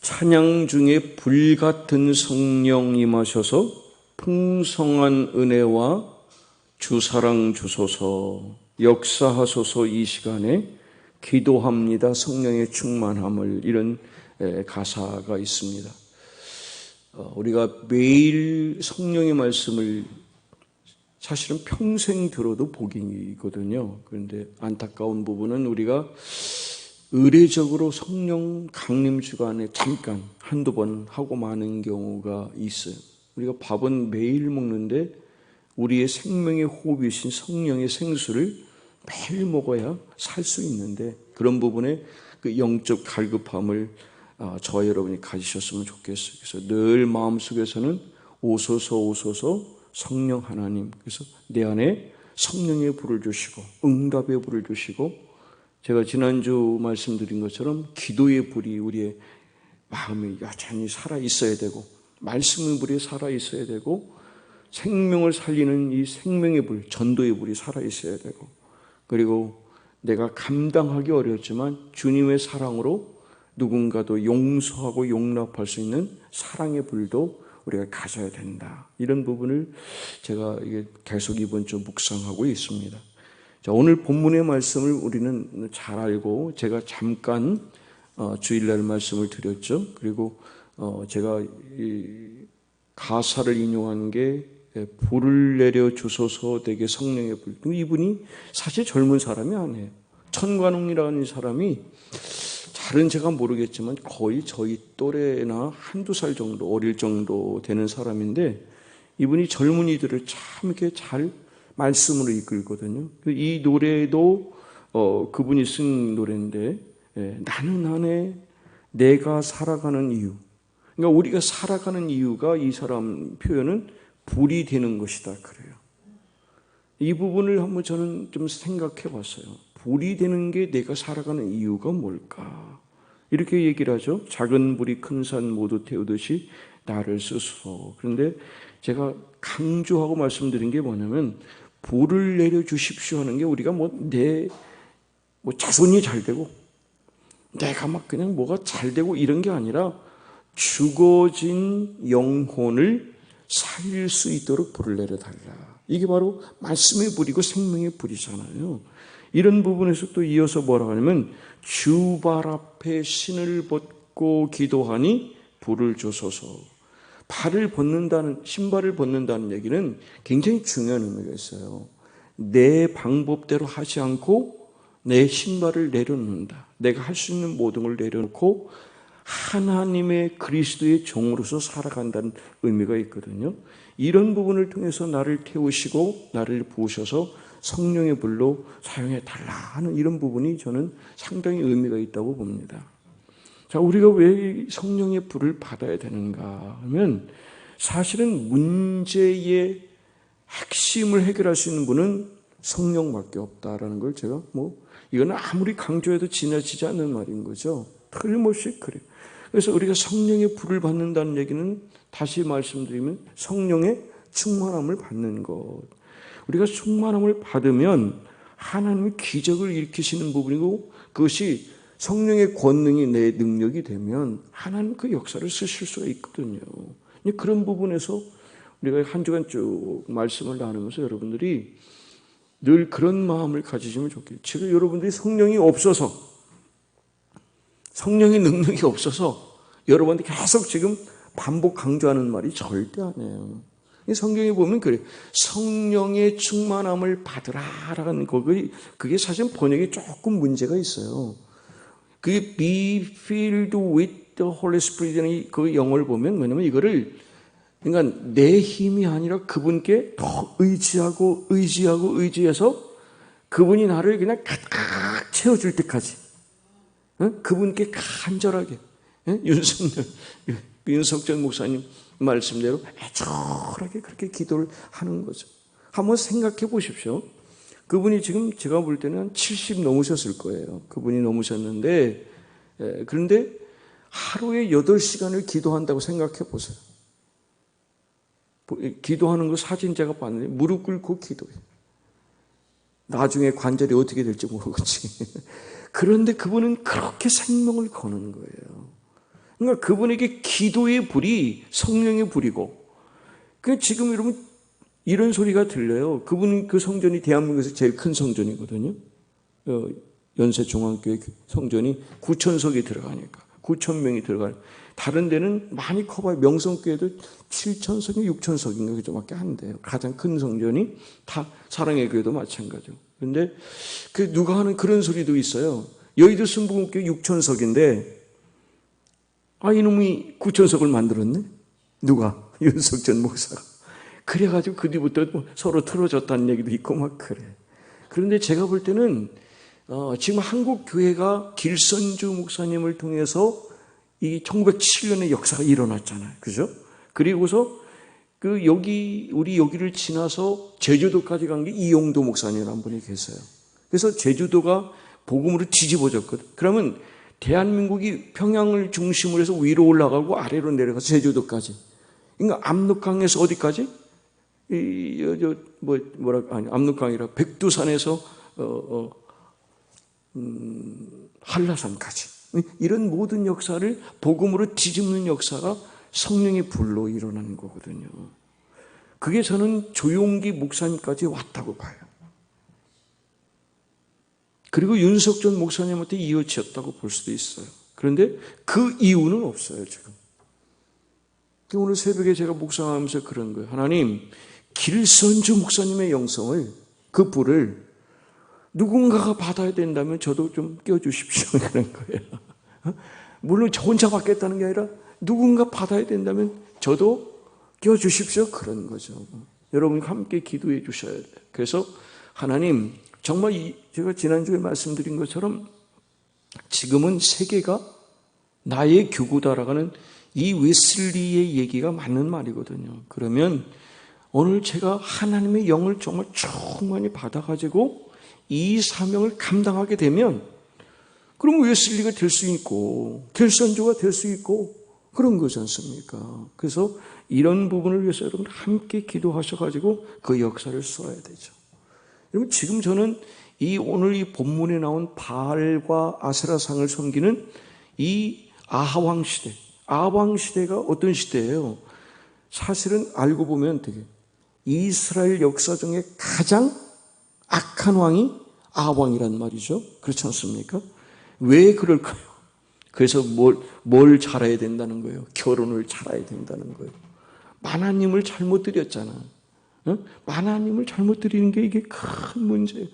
찬양 중에 불같은 성령 임하셔서 풍성한 은혜와 주사랑 주소서 역사하소서. 이 시간에 기도합니다. 성령의 충만함을, 이런 가사가 있습니다. 우리가 매일 성령의 말씀을 사실은 평생 들어도 복이거든요. 그런데 안타까운 부분은 우리가 의례적으로 성령 강림 주간에 잠깐 한두 번 하고 마는 경우가 있어요. 우리가 밥은 매일 먹는데 우리의 생명의 호흡이신 성령의 생수를 매일 먹어야 살 수 있는데, 그런 부분에 그 영적 갈급함을 저와 여러분이 가지셨으면 좋겠어요. 그래서 늘 마음속에서는 오소서 오소서 성령 하나님, 그래서 내 안에 성령의 불을 주시고 응답의 불을 주시고, 제가 지난주 말씀드린 것처럼 기도의 불이 우리의 마음에 여전히 살아있어야 되고, 말씀의 불이 살아있어야 되고, 생명을 살리는 이 생명의 불, 전도의 불이 살아있어야 되고, 그리고 내가 감당하기 어렵지만 주님의 사랑으로 누군가도 용서하고 용납할 수 있는 사랑의 불도 우리가 가져야 된다. 이런 부분을 제가 계속 이번 주 묵상하고 있습니다. 자, 오늘 본문의 말씀을 우리는 잘 알고, 제가 잠깐 주일날 말씀을 드렸죠. 그리고 제가 이 가사를 인용한 게 불을 내려 주소서 되게 성령의 불. 이분이 사실 젊은 사람이 아니에요. 천관웅이라는 사람이, 잘은 제가 모르겠지만 거의 저희 또래나 한두 살 정도 어릴 정도 되는 사람인데, 이분이 젊은이들을 참 이렇게 잘 말씀으로 이끌거든요. 이 노래도 그분이 쓴 노래인데, 나는 안에 내가 살아가는 이유. 그러니까 우리가 살아가는 이유가, 이 사람 표현은 불이 되는 것이다 그래요. 이 부분을 한번 저는 좀 생각해 봤어요. 불이 되는 게 내가 살아가는 이유가 뭘까? 이렇게 얘기를 하죠. 작은 불이 큰 산 모두 태우듯이 나를 쓰소서. 그런데 제가 강조하고 말씀드린 게 뭐냐면, 불을 내려 주십시오 하는 게 우리가 내 자손이 잘 되고 내가 막 그냥 뭐가 잘 되고 이런 게 아니라, 죽어진 영혼을 살릴 수 있도록 불을 내려달라. 이게 바로 말씀의 불이고 생명의 불이잖아요. 이런 부분에서 또 이어서 뭐라고 하냐면, 주 발 앞에 신을 벗고 기도하니 불을 주소서. 발을 벗는다는, 신발을 벗는다는 얘기는 굉장히 중요한 의미가 있어요. 내 방법대로 하지 않고 내 신발을 내려놓는다. 내가 할 수 있는 모든 걸 내려놓고 하나님의 그리스도의 종으로서 살아간다는 의미가 있거든요. 이런 부분을 통해서 나를 태우시고 나를 부으셔서 성령의 불로 사용해 달라 하는 이런 부분이 저는 상당히 의미가 있다고 봅니다. 자, 우리가 왜 성령의 불을 받아야 되는가 하면, 사실은 문제의 핵심을 해결할 수 있는 분은 성령밖에 없다라는 걸 제가 이거는 아무리 강조해도 지나치지 않는 말인 거죠. 틀림없이 그래요. 그래서 우리가 성령의 불을 받는다는 얘기는, 다시 말씀드리면 성령의 충만함을 받는 것. 우리가 충만함을 받으면 하나님의 기적을 일으키시는 부분이고, 그것이 성령의 권능이 내 능력이 되면 하나님 그 역사를 쓰실 수가 있거든요. 그런 부분에서 우리가 한 주간 쭉 말씀을 나누면서 여러분들이 늘 그런 마음을 가지시면 좋겠어요. 지금 여러분들이 성령이 없어서, 성령의 능력이 없어서 여러분들이 계속 지금 반복 강조하는 말이 절대 아니에요. 성경에 보면 그래요. 성령의 충만함을 받으라라는 그게 사실 번역에 조금 문제가 있어요. 그게 be filled with the Holy Spirit이라는 그 영어를 보면 뭐냐면, 이거를 그러니까 내 힘이 아니라 그분께 더 의지해서 그분이 나를 그냥 가득 채워줄 때까지, 그분께 간절하게, 윤석전 목사님 말씀대로 애절하게 그렇게 기도를 하는 거죠. 한번 생각해 보십시오. 그분이 지금 제가 볼 때는 70 넘으셨을 거예요. 그분이 넘으셨는데, 그런데 하루에 8시간을 기도한다고 생각해 보세요. 기도하는 거 사진 제가 봤는데 무릎 꿇고 기도해요. 나중에 관절이 어떻게 될지 모르겠지. 그런데 그분은 그렇게 생명을 거는 거예요. 그러니까 그분에게 기도의 불이 성령의 불이고, 그 지금 여러분 이런 소리가 들려요. 그분 그 성전이 대한민국에서 제일 큰 성전이거든요. 연세중앙교회 성전이 9,000석이 들어가니까 9,000명이 들어가요. 다른 데는 많이 커봐요. 명성교회도 7,000석이 6,000석인가 그저밖에 안 돼요. 가장 큰 성전이 다 사랑의 교회도 마찬가지고. 그런데 그 누가 하는 그런 소리도 있어요. 여의도 순복음교회 6,000석인데 이놈이 9,000석을 만들었네. 누가? 윤석전 목사가. 그래가지고 그 뒤부터 서로 틀어졌다는 얘기도 있고 막 그래. 그런데 제가 볼 때는 지금 한국 교회가 길선주 목사님을 통해서 이 1907년의 역사가 일어났잖아요. 그죠? 그리고서 우리 여기를 지나서 제주도까지 간 게 이용도 목사님이라는 분이 계세요. 그래서 제주도가 복음으로 뒤집어졌거든. 그러면 대한민국이 평양을 중심으로 해서 위로 올라가고 아래로 내려가서 제주도까지. 그러니까 압록강에서 어디까지? 압록강이라 백두산에서 한라산까지. 이런 모든 역사를 복음으로 뒤집는 역사가 성령의 불로 일어나는 거거든요. 그게 저는 조용기 목사님까지 왔다고 봐요. 그리고 윤석전 목사님한테 이어졌다고 볼 수도 있어요. 그런데 그 이유는 없어요, 지금. 오늘 새벽에 제가 묵상하면서 그런 거예요. 하나님, 길선주 목사님의 영성을, 그 불을 누군가가 받아야 된다면 저도 좀 껴주십시오. 그런 거예요. 물론 저 혼자 받겠다는 게 아니라 누군가 받아야 된다면 저도 껴주십시오. 그런 거죠. 여러분 함께 기도해 주셔야 돼요. 그래서 하나님, 정말 제가 지난주에 말씀드린 것처럼 지금은 세계가 나의 교구다라고 하는 이 웨슬리의 얘기가 맞는 말이거든요. 그러면 오늘 제가 하나님의 영을 정말 충만히 받아가지고 이 사명을 감당하게 되면 그럼 웨슬리가 될 수 있고 길선주가 될 수 있고 그런 거지 않습니까? 그래서 이런 부분을 위해서 여러분 함께 기도하셔가지고 그 역사를 써야 되죠. 여러분 지금 저는 오늘 이 본문에 나온 바알과 아세라상을 섬기는 이 아하왕 시대, 아하왕 시대가 어떤 시대예요? 사실은 알고 보면 되게 이스라엘 역사 중에 가장 악한 왕이 아하왕이란 말이죠. 그렇지 않습니까? 왜 그럴까요? 그래서 뭘 잘해야 된다는 거예요? 결혼을 잘해야 된다는 거예요. 만화님을 잘못 드렸잖아. 만화님을 잘못 드리는 게 이게 큰 문제예요.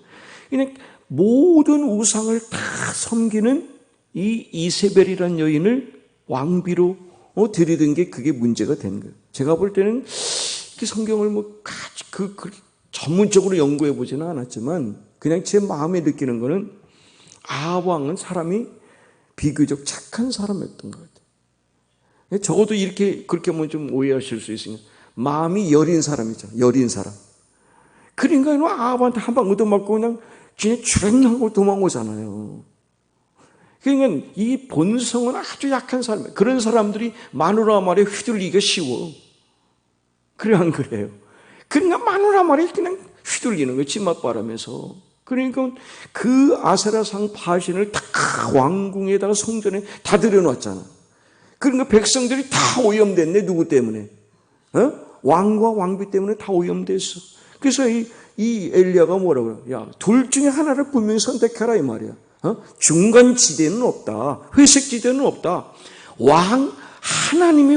그냥 모든 우상을 다 섬기는 이 이세벨이라는 여인을 왕비로 드리던 게 그게 문제가 된 거예요. 제가 볼 때는 성경을 전문적으로 연구해 보지는 않았지만 그냥 제 마음에 느끼는 거는 아합왕은 사람이 비교적 착한 사람이었던 것 같아요. 적어도 그렇게 하면 좀 오해하실 수 있으니까 마음이 여린 사람이죠. 여린 사람. 그러니까 아합한테 한 방 얻어맞고 그냥 진짜 출행하고 도망오잖아요. 그러니까 이 본성은 아주 약한 사람이에요. 그런 사람들이 마누라 말에 휘둘리기가 쉬워. 그래 안 그래요? 그러니까 마누라 말에 그냥 휘둘리는 거예요. 찜맛바람에서. 그러니까 그 아세라상 바신을 다 왕궁에다가 성전에 다 들여놨잖아. 그러니까 백성들이 다 오염됐네. 누구 때문에? 왕과 왕비 때문에 다 오염됐어. 그래서 이 엘리야가 뭐라고 그래요? 야, 둘 중에 하나를 분명히 선택해라 이 말이야. 중간 지대는 없다. 회색 지대는 없다. 하나님이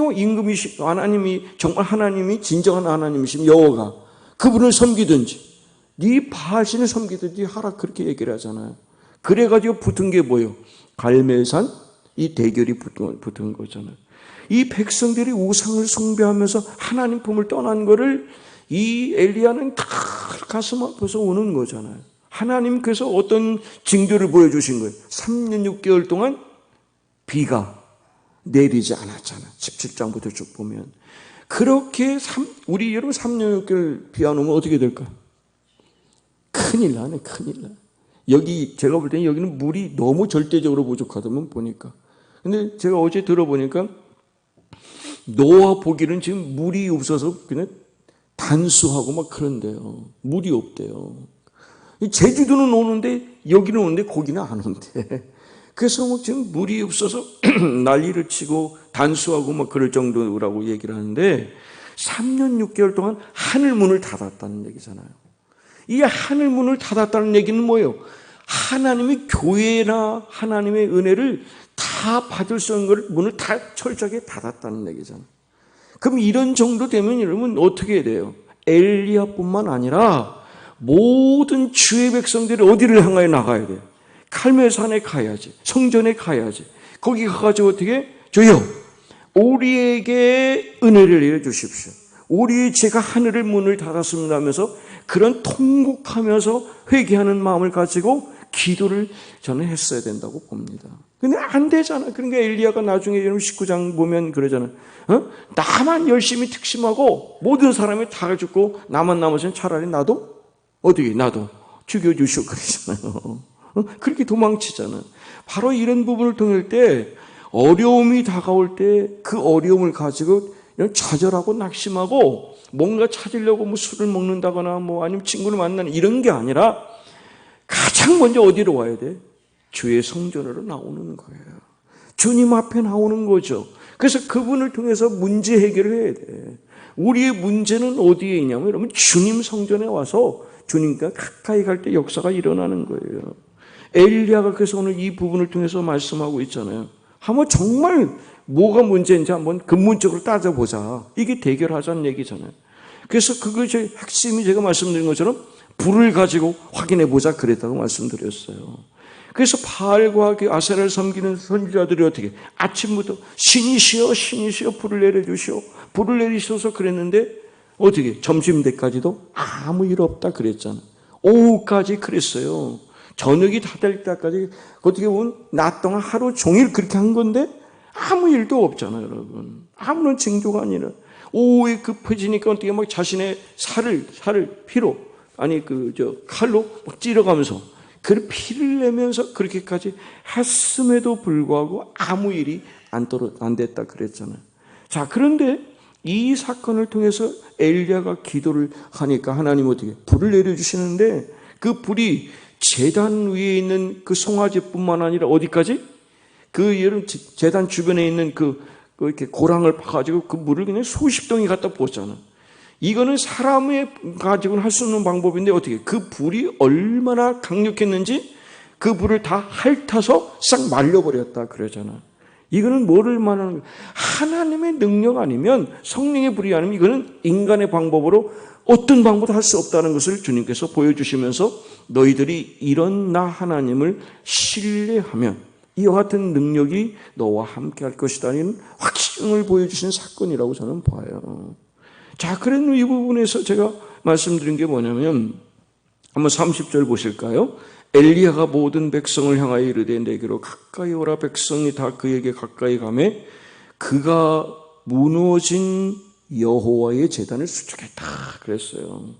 정말 하나님이 진정한 하나님이시면 여호와가 그분을 섬기든지 네 바알신을 섬기든지 하라 그렇게 얘기를 하잖아요. 그래가지고 붙은 게 뭐예요? 갈멜산 이 대결이 붙은 거잖아요. 이 백성들이 우상을 숭배하면서 하나님 품을 떠난 거를 이 엘리야는 다 가슴 아파서 우는 거잖아요. 하나님께서 어떤 징조를 보여주신 거예요? 3년 6개월 동안 비가 내리지 않았잖아요. 17장부터 쭉 보면. 그렇게 우리 여러분 3년 6개월 비 안 오면 어떻게 될까요? 큰일 나네, 큰일 나. 제가 볼 때는 여기는 물이 너무 절대적으로 부족하다면 보니까. 근데 제가 어제 들어보니까 노아 보기는 지금 물이 없어서 그냥 단수하고 막 그런데요. 물이 없대요. 제주도는 오는데 여기는 오는데 거기는 안 온대. 그래서 뭐 지금 물이 없어서 난리를 치고 단수하고 막 그럴 정도라고 얘기를 하는데 3년 6개월 동안 하늘 문을 닫았다는 얘기잖아요. 이 하늘 문을 닫았다는 얘기는 뭐예요? 하나님의 교회나 하나님의 은혜를 다 받을 수 있는 걸 문을 다 철저하게 닫았다는 얘기잖아요. 그럼 이런 정도 되면 여러분 어떻게 해야 돼요? 엘리야뿐만 아니라 모든 주의 백성들이 어디를 향하여 나가야 돼요? 갈멜산에 가야지. 성전에 가야지. 거기 가가지고 어떻게? 주여, 우리에게 은혜를 내려주십시오. 우리 제가 하늘의 문을 닫았습니다 하면서 그런 통곡하면서 회개하는 마음을 가지고 기도를 저는 했어야 된다고 봅니다. 근데 안 되잖아. 그러니까 엘리야가 나중에 19장 보면 그러잖아요. 나만 열심히 특심하고 모든 사람이 다 죽고 나만 남으면 차라리 나도 죽여주시오 그러잖아요. 그렇게 도망치잖아요. 바로 이런 부분을 통할 때 어려움이 다가올 때 그 어려움을 가지고 좌절하고 낙심하고 뭔가 찾으려고 뭐 술을 먹는다거나 뭐 아니면 친구를 만나는 이런 게 아니라 가장 먼저 어디로 와야 돼? 주의 성전으로 나오는 거예요. 주님 앞에 나오는 거죠. 그래서 그분을 통해서 문제 해결을 해야 돼. 우리의 문제는 어디에 있냐면 여러분 주님 성전에 와서 주님과 가까이 갈 때 역사가 일어나는 거예요. 엘리야가 그래서 오늘 이 부분을 통해서 말씀하고 있잖아요. 한번 정말 뭐가 문제인지 한번 근본적으로 따져보자. 이게 대결하자는 얘기잖아요. 그래서 그것이 핵심이 제가 말씀드린 것처럼 불을 가지고 확인해보자 그랬다고 말씀드렸어요. 그래서 바알과 아세라를 섬기는 선지자들이 어떻게 아침부터 신이시여 불을 내려주시오. 불을 내리셔서 그랬는데 어떻게 점심 때까지도 아무 일 없다 그랬잖아요. 오후까지 그랬어요. 저녁이 다 될 때까지 어떻게 보면 낮 동안 하루 종일 그렇게 한 건데 아무 일도 없잖아요, 여러분. 아무런 징조가 아니라 오후에 급해지니까 어떻게 막 자신의 살을 피로 칼로 막 찌르가면서 그 피를 내면서 그렇게까지 했음에도 불구하고 아무 일이 안 됐다 그랬잖아요. 자, 그런데 이 사건을 통해서 엘리야가 기도를 하니까 하나님 어떻게 불을 내려주시는데 그 불이 제단 위에 있는 그 송아지뿐만 아니라 어디까지? 그 여러분 제단 주변에 있는 이렇게 고랑을 파가지고 그 물을 그냥 수십 동이 갖다 부었잖아. 이거는 사람이 가지고는 할 수 없는 방법인데 어떻게 그 불이 얼마나 강력했는지 그 불을 다 핥아서 싹 말려버렸다 그러잖아. 이거는 뭐를 말하는 거야? 하나님의 능력 아니면 성령의 불이 아니면 이거는 인간의 방법으로 어떤 방법도 할 수 없다는 것을 주님께서 보여주시면서 너희들이 이런 나 하나님을 신뢰하면 이와 같은 능력이 너와 함께 할 것이라는 확신을 보여주신 사건이라고 저는 봐요. 자, 그런 이 부분에서 제가 말씀드린 게 뭐냐면 한번 30절 보실까요? 엘리야가 모든 백성을 향하여 이르되 내게로 가까이 오라. 백성이 다 그에게 가까이 가매 그가 무너진 여호와의 제단을 수축했다 그랬어요.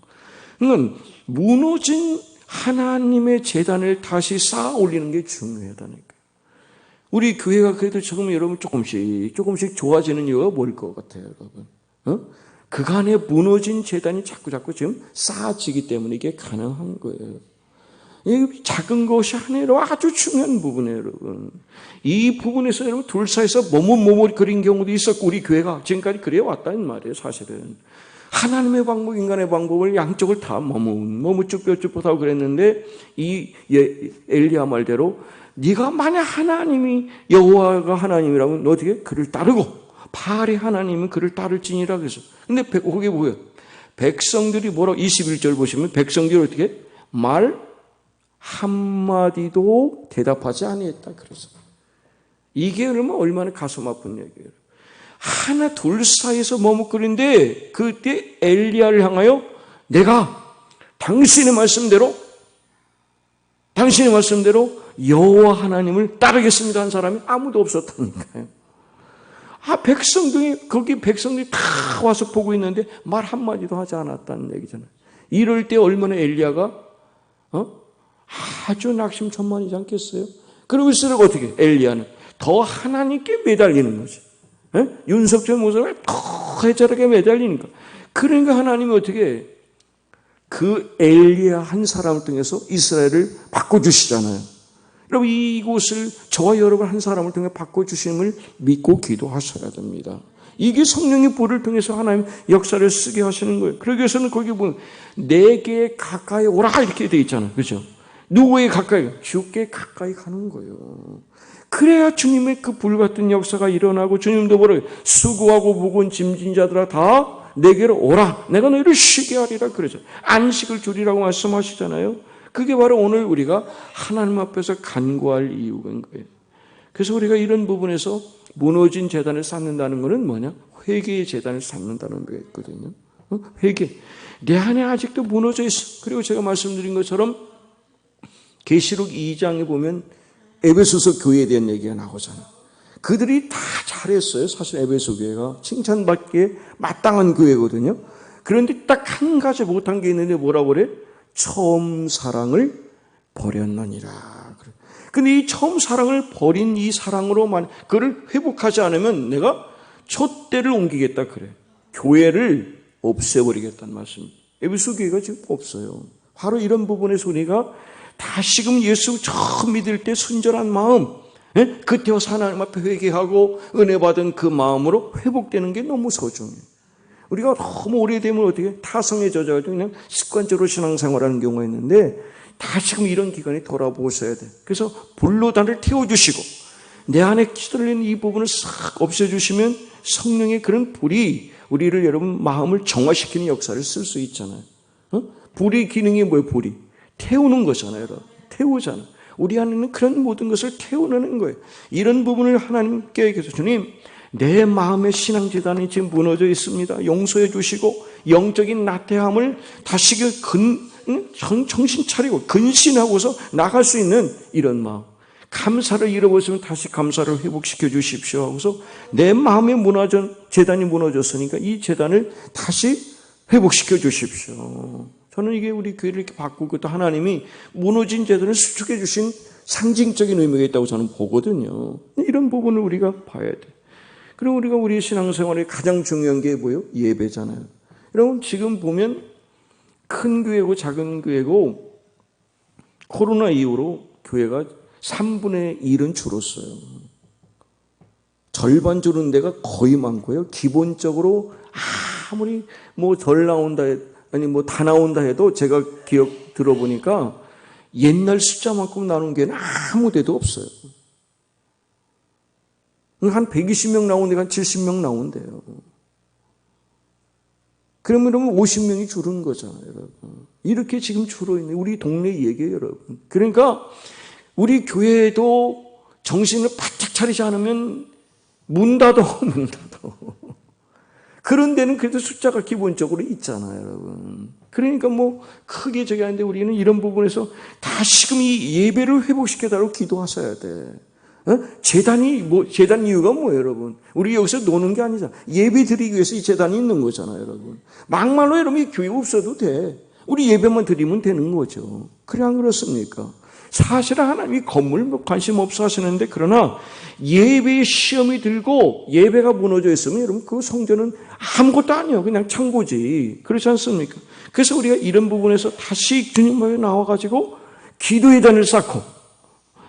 그러니까 무너진 하나님의 제단을 다시 쌓아 올리는 게 중요하다니까. 우리 교회가 그래도 지금 여러분 조금씩 좋아지는 이유가 뭘 것 같아요, 여러분? 그간에 무너진 제단이 자꾸 지금 쌓아지기 때문에 이게 가능한 거예요. 이 작은 것이 아니라 아주 중요한 부분이에요, 여러분. 이 부분에서 여러분 둘 사이에서 머뭇거린 경우도 있었고 우리 교회가 지금까지 그래 왔다는 말이에요, 사실은. 하나님의 방법, 인간의 방법을 양쪽을 다 머뭇쭈뼛쭈뼛하고 그랬는데 이 엘리야 말대로 네가 만약 하나님이 여호와가 하나님이라면 너 어떻게 그를 따르고 바알이 하나님은 그를 따를지니라 그래서. 근데 그게 뭐예요? 백성들이 뭐라고 21절 보시면 백성들이 어떻게 말 한마디도 대답하지 아니했다 그래서. 이게 얼마나 가슴 아픈 얘기예요. 하나 둘 사이에서 머뭇거리는데 그때 엘리야를 향하여 내가 당신의 말씀대로 여호와 하나님을 따르겠습니다 한 사람이 아무도 없었다니까요. 백성들이 다 와서 보고 있는데 말 한마디도 하지 않았다는 얘기잖아요. 이럴 때 얼마나 엘리야가 아주 낙심천만이지 않겠어요? 그러고있으면 어떻게 엘리야는 더 하나님께 매달리는 거지. 윤석열 모습을 더 해자르게 매달리니까. 그러니까 하나님이 어떻게 그 엘리야 한 사람을 통해서 이스라엘을 바꿔주시잖아요. 여러분, 이곳을 저와 여러분 한 사람을 통해 바꿔주심을 믿고 기도하셔야 됩니다. 이게 성령의 불을 통해서 하나님 역사를 쓰게 하시는 거예요. 그러기 위해서는 거기 보면 내게 가까이 오라 이렇게 돼 있잖아요. 그렇죠? 누구에 가까이? 주께 가까이 가는 거예요. 그래야 주님의 그 불같은 역사가 일어나고, 주님도 뭐래요? 수고하고 무거운 짐진 자들아 다 내게로 오라. 내가 너희를 쉬게 하리라 그러죠. 안식을 주리라고 말씀하시잖아요. 그게 바로 오늘 우리가 하나님 앞에서 간구할 이유인 거예요. 그래서 우리가 이런 부분에서 무너진 제단을 쌓는다는 것은 뭐냐? 회개의 제단을 쌓는다는 거였거든요. 회개. 내 안에 아직도 무너져 있어. 그리고 제가 말씀드린 것처럼 계시록 2장에 보면 에베소서 교회에 대한 얘기가 나오잖아요. 그들이 다 잘했어요. 사실 에베소 교회가 칭찬받기에 마땅한 교회거든요. 그런데 딱 한 가지 못한 게 있는데 뭐라고 그래? 처음 사랑을 버렸느니라. 근데 이 처음 사랑을 버린 이 사랑으로만 그를 회복하지 않으면 내가 촛대를 옮기겠다 그래. 교회를 없애버리겠다는 말씀입니다. 에베소 교회가 지금 없어요. 바로 이런 부분에서 우리가 다시금 예수 처음 믿을 때 순전한 마음, 그때와 하나님 앞에 회개하고 은혜 받은 그 마음으로 회복되는 게 너무 소중해요. 우리가 너무 오래되면 어떻게 타성에 젖어가지고 그냥 습관적으로 신앙생활하는 경우가 있는데 다시금 이런 기간에 돌아보셔야 돼. 그래서 불로 나를 태워주시고 내 안에 기들리는 이 부분을 싹 없애주시면 성령의 그런 불이 우리를 여러분 마음을 정화시키는 역사를 쓸 수 있잖아요. 불의 기능이 뭐예요? 불이 태우는 거잖아요. 여러분. 태우잖아. 우리 안에는 그런 모든 것을 태우는 거예요. 이런 부분을 하나님께 계속 주님, 내 마음의 신앙재단이 지금 무너져 있습니다. 용서해 주시고 영적인 나태함을 다시 정신 차리고 근신하고서 나갈 수 있는 이런 마음. 감사를 잃어버렸으면 다시 감사를 회복시켜 주십시오 하고서 내 마음의 재단이 무너졌으니까 이 재단을 다시 회복시켜 주십시오. 저는 이게 우리 교회를 이렇게 바꾸고 또 하나님이 무너진 재단을 수축해 주신 상징적인 의미가 있다고 저는 보거든요. 이런 부분을 우리가 봐야 돼. 그리고 우리가 우리 신앙생활에 가장 중요한 게 뭐예요? 예배잖아요. 여러분 지금 보면 큰 교회고 작은 교회고 코로나 이후로 교회가 3분의 1은 줄었어요. 절반 줄은 데가 거의 많고요. 기본적으로 아무리 뭐 덜 나온다 아니 뭐 다 나온다 해도 제가 기억 들어보니까 옛날 숫자만큼 나오는 교회는 아무 데도 없어요. 한 120명 나온 데가 한 70명 나온대요. 그러면 50명이 줄은 거잖아요, 여러분. 이렇게 지금 줄어 있는 우리 동네 얘기예요, 여러분. 그러니까 우리 교회도 정신을 바짝 차리지 않으면 문 닫아. 그런 데는 그래도 숫자가 기본적으로 있잖아요, 여러분. 그러니까 뭐 크게 저기 하는데 우리는 이런 부분에서 다시금 이 예배를 회복시켜달라고 기도하셔야 돼. 재단 이유가 뭐예요, 여러분? 우리 여기서 노는 게 아니잖아. 예배 드리기 위해서 이 재단이 있는 거잖아요, 여러분. 막말로 여러분 교회 없어도 돼. 우리 예배만 드리면 되는 거죠. 그래 안 그렇습니까? 사실은 하나님이 건물 관심 없어 하시는데 그러나 예배의 시험이 들고 예배가 무너져 있으면 여러분 그 성전은 아무것도 아니에요. 그냥 창고지. 그렇지 않습니까? 그래서 우리가 이런 부분에서 다시 주님 앞에 나와가지고 기도의 단을 쌓고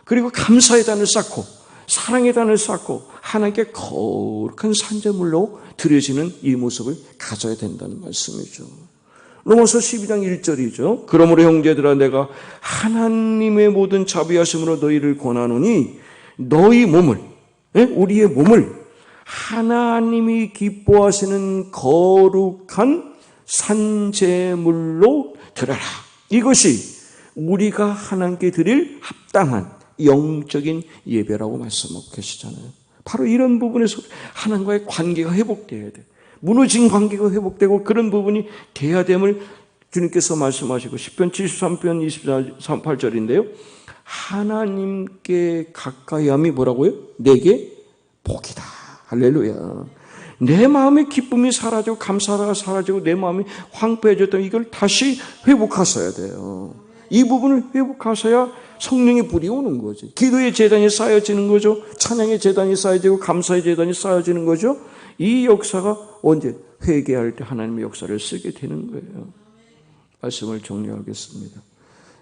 그리고 감사의 단을 쌓고 사랑의 단을 쌓고 하나님께 거룩한 산재물로 드려지는 이 모습을 가져야 된다는 말씀이죠. 로마서 12장 1절이죠. 그러므로 형제들아 내가 하나님의 모든 자비하심으로 너희를 권하노니 너희 몸을 우리의 몸을 하나님이 기뻐하시는 거룩한 산재물로 드려라. 이것이 우리가 하나님께 드릴 합당한 영적인 예배라고 말씀하고 계시잖아요. 바로 이런 부분에서 하나님과의 관계가 회복돼야 돼. 무너진 관계가 회복되고 그런 부분이 돼야 됨을 주님께서 말씀하시고 10편 73편 28절인데요. 하나님께 가까이함이 뭐라고요? 내게 복이다. 할렐루야. 내 마음의 기쁨이 사라지고 감사가 사라지고 내 마음이 황폐해졌던 이걸 다시 회복하셔야 돼요. 이 부분을 회복하셔야 성령의 불이 오는 거지. 기도의 제단이 쌓여지는 거죠. 찬양의 제단이 쌓여지고 감사의 제단이 쌓여지는 거죠. 이 역사가 언제? 회개할 때 하나님의 역사를 쓰게 되는 거예요. 말씀을 정리하겠습니다.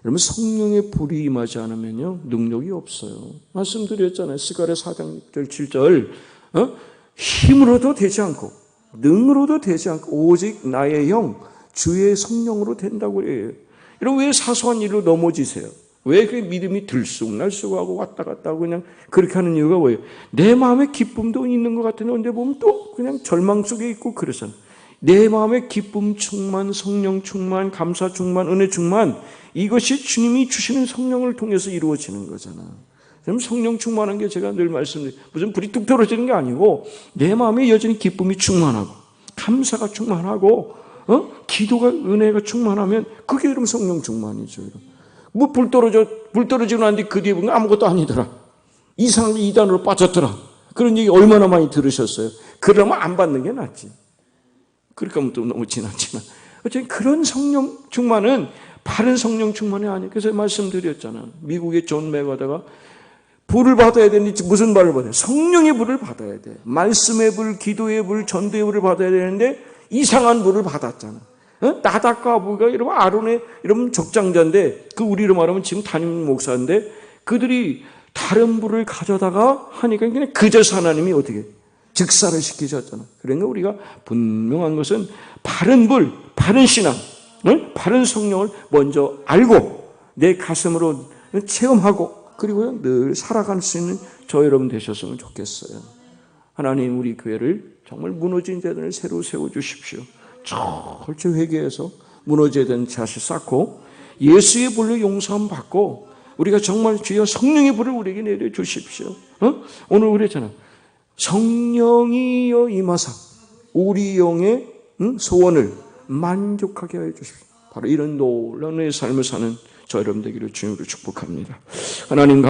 여러분 성령의 불이 임하지 않으면요 능력이 없어요. 말씀드렸잖아요. 스가랴 4장 6절 7절 힘으로도 되지 않고 능으로도 되지 않고 오직 나의 영 주의 성령으로 된다고 해요. 여러분 왜 사소한 일로 넘어지세요? 왜 그 믿음이 들쑥날쑥하고 왔다 갔다 하고 그냥 그렇게 하는 이유가 뭐예요? 내 마음에 기쁨도 있는 것 같은데 언제 보면 또 그냥 절망 속에 있고 그러잖아요. 내 마음에 기쁨 충만, 성령 충만, 감사 충만, 은혜 충만, 이것이 주님이 주시는 성령을 통해서 이루어지는 거잖아. 그럼 성령 충만한 게 제가 늘 말씀드려요. 무슨 불이 뚝 떨어지는 게 아니고 내 마음에 여전히 기쁨이 충만하고 감사가 충만하고 기도가 은혜가 충만하면 그게 여러분 성령 충만이죠. 뭐 불 떨어지고 난 뒤 그 뒤에 보면 아무것도 아니더라. 이상한 이단으로 빠졌더라. 그런 얘기 얼마나 많이 들으셨어요. 그러면 안 받는 게 낫지. 그렇게 하면 또 너무 지나치나. 어쨌든 그런 성령 충만은 바른 성령 충만이 아니에요. 그래서 말씀드렸잖아요. 미국의 존 맥어다가 불을 받아야 되는데 무슨 불을 받아야 돼? 성령의 불을 받아야 돼. 말씀의 불, 기도의 불, 전도의 불을 받아야 되는데 이상한 불을 받았잖아. 나답과 아비가 이러면 아론의 이러면 적장자인데 그 우리로 말하면 지금 담임 목사인데 그들이 다른 불을 가져다가 하니까 그냥 그제서 하나님이 어떻게 즉사를 시키셨잖아. 그러니까 우리가 분명한 것은 바른 불, 바른 신앙, 바른 성령을 먼저 알고 내 가슴으로 체험하고 그리고 늘 살아갈 수 있는 저 여러분 되셨으면 좋겠어요. 하나님 우리 교회를 정말 무너진 자들을 새로 세워주십시오. 철저히 회개해서 무너져야 되는 자세 쌓고 예수의 불로 용서함 받고 우리가 정말 주여 성령의 불을 우리에게 내려주십시오. 오늘 그랬잖아. 성령이여 임하사 우리 영의 소원을 만족하게 하여 주십시오. 바로 이런 놀라운 삶을 사는 저 여러분 되기를 주님으로 축복합니다. 하나님